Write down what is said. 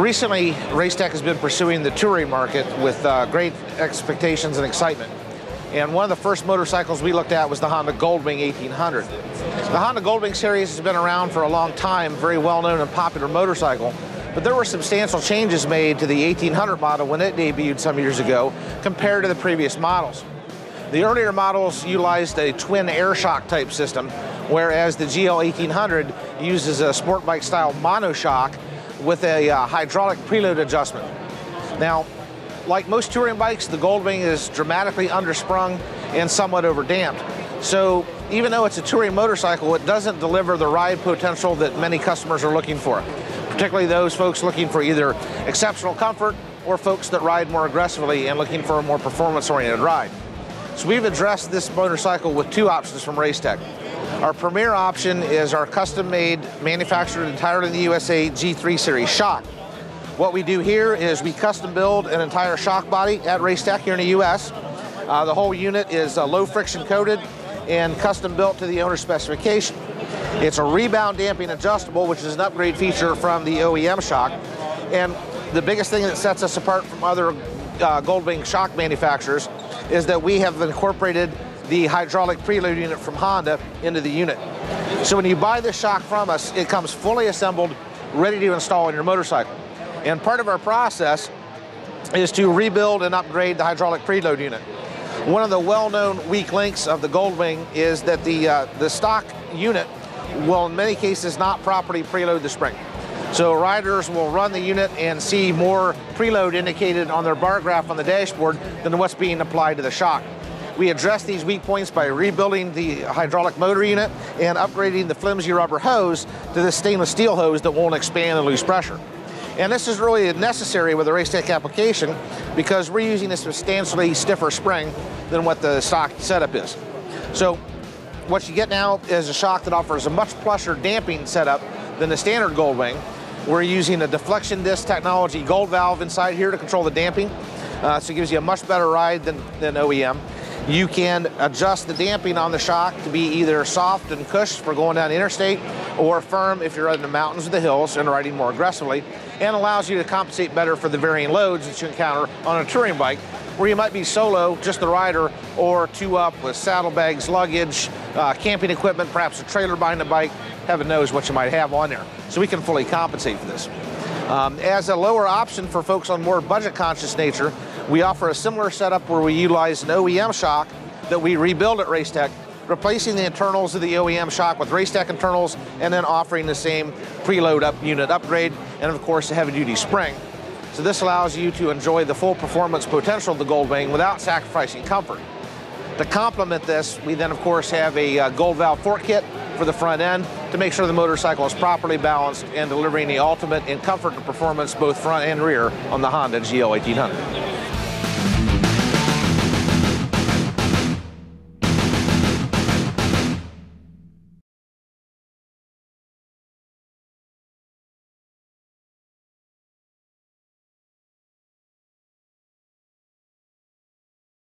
Recently, Racetech has been pursuing the touring market with great expectations and excitement. And one of the first motorcycles we looked at was the Honda Goldwing 1800. The Honda Goldwing series has been around for a long time, very well-known and popular motorcycle, but there were substantial changes made to the 1800 model when it debuted some years ago compared to the previous models. The earlier models utilized a twin air shock type system, whereas the GL 1800 uses a sport bike style monoshock with a hydraulic preload adjustment. Now, like most touring bikes, the Goldwing is dramatically undersprung and somewhat overdamped. So even though it's a touring motorcycle, it doesn't deliver the ride potential that many customers are looking for, particularly those folks looking for either exceptional comfort or folks that ride more aggressively and looking for a more performance-oriented ride. So we've addressed this motorcycle with two options from Racetech. Our premier option is our custom-made, manufactured entirely in the USA G3 series shock. What we do here is we custom build an entire shock body at Racetech here in the US. The whole unit is low friction coated and custom built to the owner's specification. It's a rebound damping adjustable, which is an upgrade feature from the OEM shock. And the biggest thing that sets us apart from other Goldwing shock manufacturers is that we have incorporated the hydraulic preload unit from Honda into the unit. So when you buy this shock from us, it comes fully assembled, ready to install on your motorcycle. And part of our process is to rebuild and upgrade the hydraulic preload unit. One of the well-known weak links of the Goldwing is that the stock unit will in many cases not properly preload the spring. So riders will run the unit and see more preload indicated on their bar graph on the dashboard than what's being applied to the shock. We address these weak points by rebuilding the hydraulic motor unit and upgrading the flimsy rubber hose to the stainless steel hose that won't expand and lose pressure. And this is really necessary with the Racetech application because we're using a substantially stiffer spring than what the stock setup is. So what you get now is a shock that offers a much plusher damping setup than the standard Goldwing. We're using a deflection disc technology gold valve inside here to control the damping. So it gives you a much better ride than OEM. You can adjust the damping on the shock to be either soft and cush for going down the interstate or firm if you're in the mountains or the hills and riding more aggressively, and allows you to compensate better for the varying loads that you encounter on a touring bike where you might be solo, just the rider, or two up with saddlebags, luggage, camping equipment, perhaps a trailer behind the bike. Heaven knows what you might have on there. So we can fully compensate for this. As a lower option for folks on more budget-conscious nature, we offer a similar setup where we utilize an OEM shock that we rebuild at Racetech, replacing the internals of the OEM shock with Racetech internals, and then offering the same preload unit upgrade, and of course a heavy-duty spring. So this allows you to enjoy the full performance potential of the Goldwing without sacrificing comfort. To complement this, we then of course have a gold valve fork kit for the front end to make sure the motorcycle is properly balanced and delivering the ultimate in comfort and performance both front and rear on the Honda GL 1800.